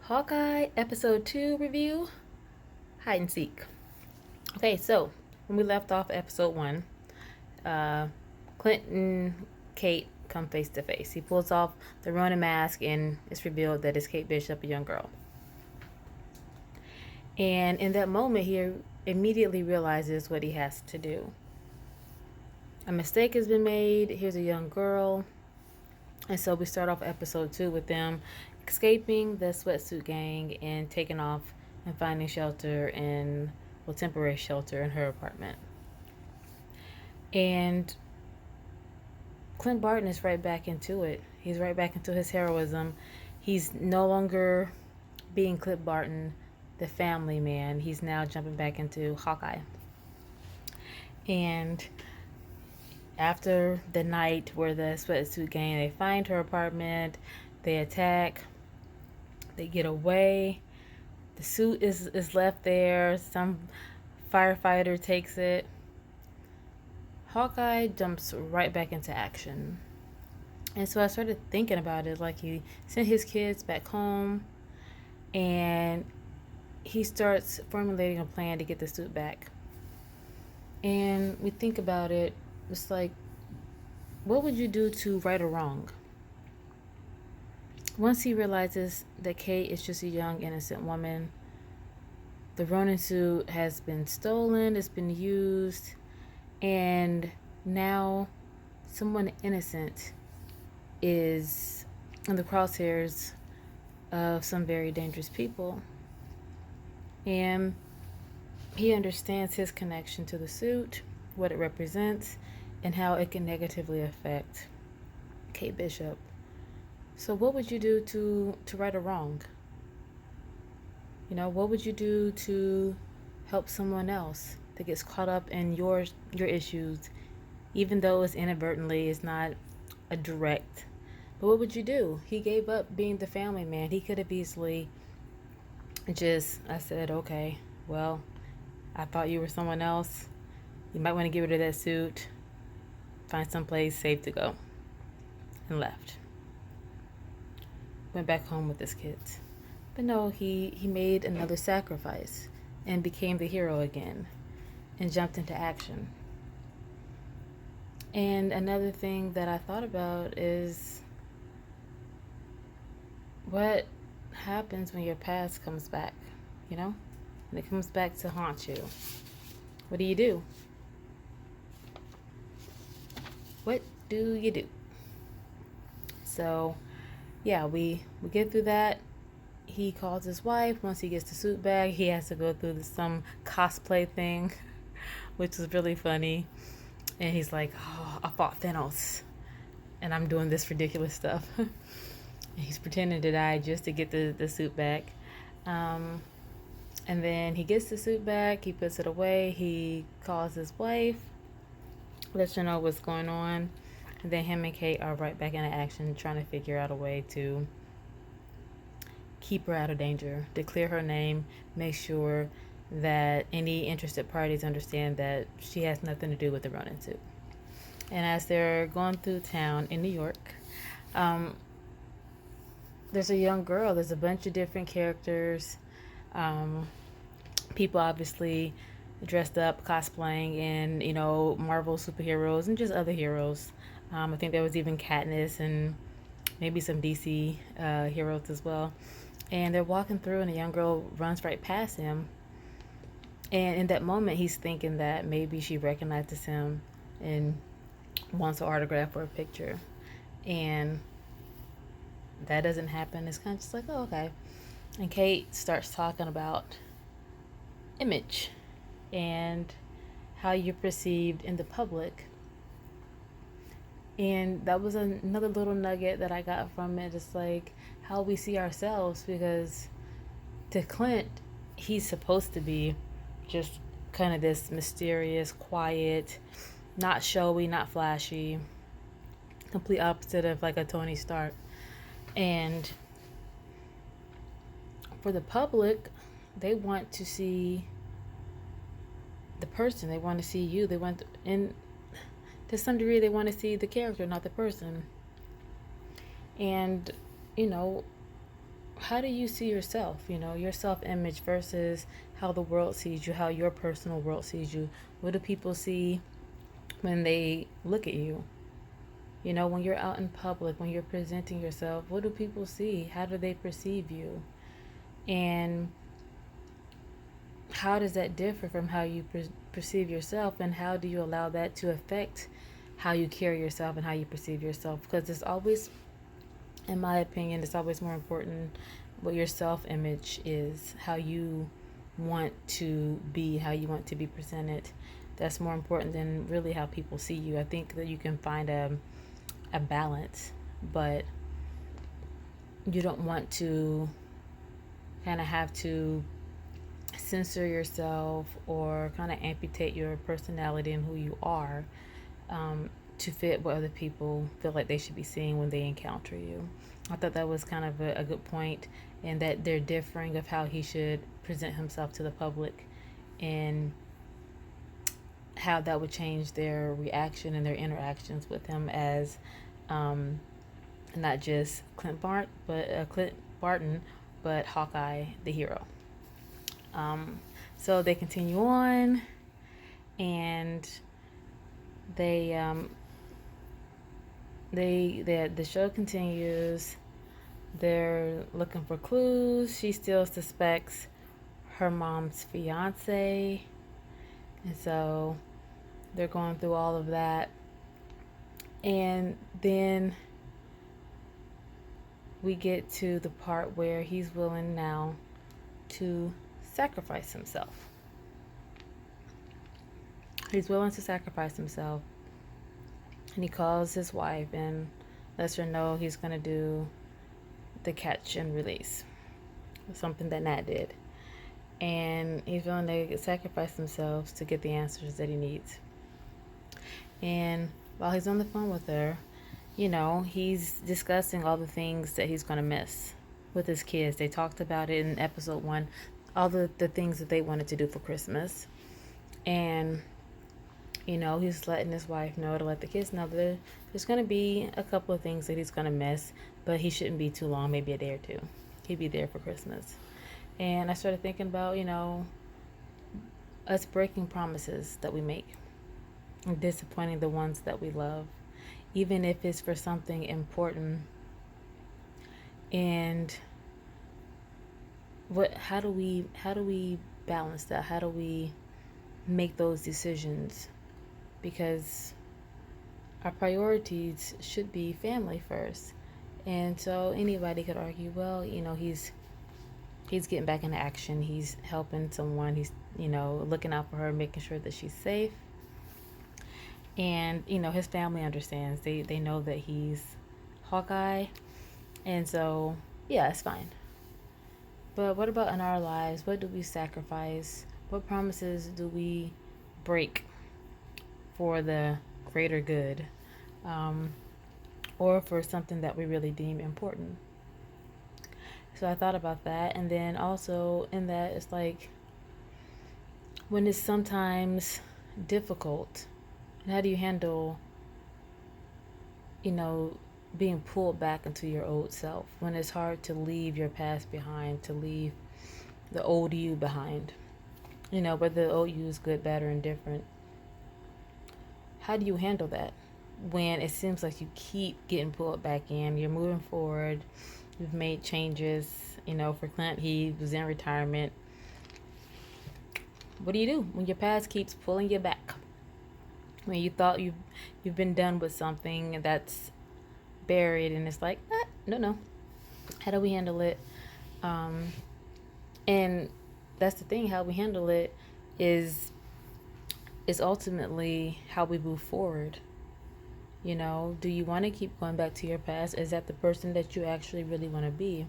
Hawkeye episode 2 review, hide and seek. Okay, so when we left off episode 1, Clint and Kate come face to face. He pulls off the Ronin mask and it's revealed that it's Kate Bishop, a young girl. And in that moment, he immediately realizes what he has to do. A mistake has been made. Here's a young girl. And so we start off episode 2 with them escaping the sweatsuit gang and taking off and finding shelter temporary shelter in her apartment. And Clint Barton is right back into it. He's right back into his heroism. He's no longer being Clint Barton, the family man. He's now jumping back into Hawkeye. And after the night where the sweatsuit gang, they find her apartment, they attack, they get away. The suit is left there. Some firefighter takes it. Hawkeye jumps right back into action. And so I started thinking about it, like he sent his kids back home and he starts formulating a plan to get the suit back. And we think about it, it's like, what would you do to right a wrong? Once he realizes that Kate is just a young, innocent woman, the Ronin suit has been stolen, it's been used, and now someone innocent is in the crosshairs of some very dangerous people. And he understands his connection to the suit, what it represents, and how it can negatively affect Kate Bishop. So what would you do to right a wrong? You know, what would you do to help someone else that gets caught up in your issues, even though it's inadvertently, it's not a direct. But what would you do? He gave up being the family man. He could have easily I said, okay, well, I thought you were someone else. You might want to get rid of that suit, find someplace safe to go, and left. Went back home with his kids. But no, he made another sacrifice and became the hero again and jumped into action. And another thing that I thought about is what happens when your past comes back, you know? When it comes back to haunt you. What do you do? What do you do? So, yeah, we get through that. He calls his wife. Once he gets the suit back, he has to go through some cosplay thing, which is really funny. And he's like, oh, I fought Thanos, and I'm doing this ridiculous stuff. And he's pretending to die just to get the suit back. And then he gets the suit back. He puts it away. He calls his wife, lets her know what's going on. And then him and Kate are right back into action, trying to figure out a way to keep her out of danger, to clear her name, make sure that any interested parties understand that she has nothing to do with the Ronin suit. And as they're going through town in New York, there's a young girl. There's a bunch of different characters. People obviously dressed up, cosplaying in, Marvel superheroes and just other heroes. I think there was even Katniss and maybe some DC heroes as well. And they're walking through and a young girl runs right past him. And in that moment, he's thinking that maybe she recognizes him and wants an autograph or a picture. And that doesn't happen. It's kind of just like, oh, okay. And Kate starts talking about image and how you're perceived in the public. And that was another little nugget that I got from it. It's like how we see ourselves, because to Clint, he's supposed to be just kind of this mysterious, quiet, not showy, not flashy, complete opposite of like a Tony Stark. And for the public, they want to see the person. They want to see you. And to some degree, they want to see the character, not the person. And, how do you see yourself? Your self image versus how the world sees you, how your personal world sees you. What do people see when they look at you? When you're out in public, when you're presenting yourself, what do people see? How do they perceive you? And how does that differ from how you perceive yourself? And how do you allow that to affect how you carry yourself and how you perceive yourself? Because it's always, in my opinion, it's always more important what your self image is, how you want to be, how you want to be presented. That's more important than really how people see you. I think that you can find a balance, but you don't want to kind of have to censor yourself or kind of amputate your personality and who you are, to fit what other people feel like they should be seeing when they encounter you. I thought that was kind of a good point, and that they're differing of how he should present himself to the public, and how that would change their reaction and their interactions with him as, not just Clint Barton, but Hawkeye, the hero. So they continue on, and the show continues. They're looking for clues. She still suspects her mom's fiance, and so they're going through all of that. And then we get to the part where he's willing now to sacrifice himself. He's willing to sacrifice himself. And he calls his wife and lets her know he's going to do the catch and release, something that Nat did. And he's willing to sacrifice himself to get the answers that he needs. And while he's on the phone with her, he's discussing all the things that he's going to miss with his kids. They talked about it in episode 1, all the things that they wanted to do for Christmas. And, he's letting his wife know to let the kids know that there's going to be a couple of things that he's going to miss, but he shouldn't be too long, maybe a day or two. He'd be there for Christmas. And I started thinking about, us breaking promises that we make and disappointing the ones that we love, even if it's for something important. And how do we balance that? How do we make those decisions? Because our priorities should be family first. And so anybody could argue, well, he's getting back into action. He's helping someone. He's, looking out for her, making sure that she's safe. And, his family understands. They know that he's Hawkeye. And so, yeah, it's fine. But what about in our lives? What do we sacrifice? What promises do we break for the greater good? Or for something that we really deem important? So I thought about that. And then also in that, it's like, when it's sometimes difficult, how do you handle, being pulled back into your old self when it's hard to leave your past behind, to leave the old you behind? But the old you is good, bad, or indifferent. How do you handle that when it seems like you keep getting pulled back in? You're moving forward. You've made changes. For Clint, he was in retirement. What do you do when your past keeps pulling you back? When you thought you've been done with something that's buried, and it's like, no. How do we handle it? And that's the thing. How we handle it is ultimately how we move forward. Do you want to keep going back to your past? Is that the person that you actually really want to be?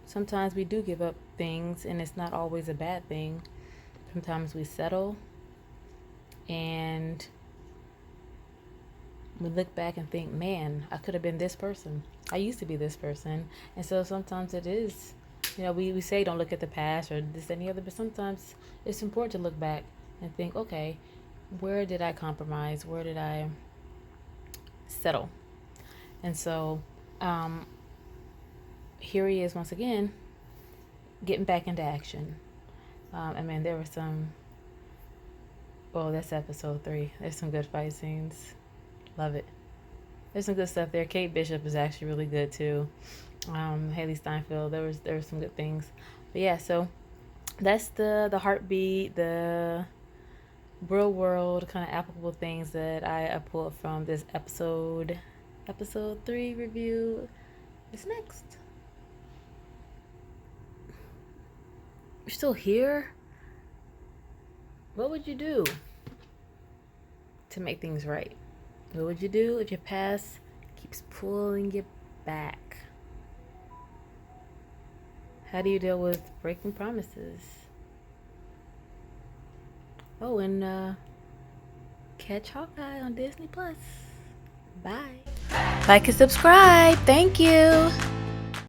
Sometimes we do give up things, and it's not always a bad thing. Sometimes we settle, and we look back and think, man, I could have been this person. I used to be this person. And so sometimes it is, we say don't look at the past or this, any other, but sometimes it's important to look back and think, okay, where did I compromise? Where did I settle? And so, here he is once again, getting back into action. I mean, there were some. Well, that's episode 3. There's some good fight scenes. Love it. There's some good stuff there. Kate Bishop is actually really good too. Haley Steinfeld. There was some good things. But yeah, so that's the heartbeat, the real world kind of applicable things that I pulled from this episode 3 review. Is next. You're still here? What would you do to make things right? What would you do if your past keeps pulling you back? How do you deal with breaking promises? Oh, and catch Hawkeye on Disney Plus. Bye. Like and subscribe. Thank you.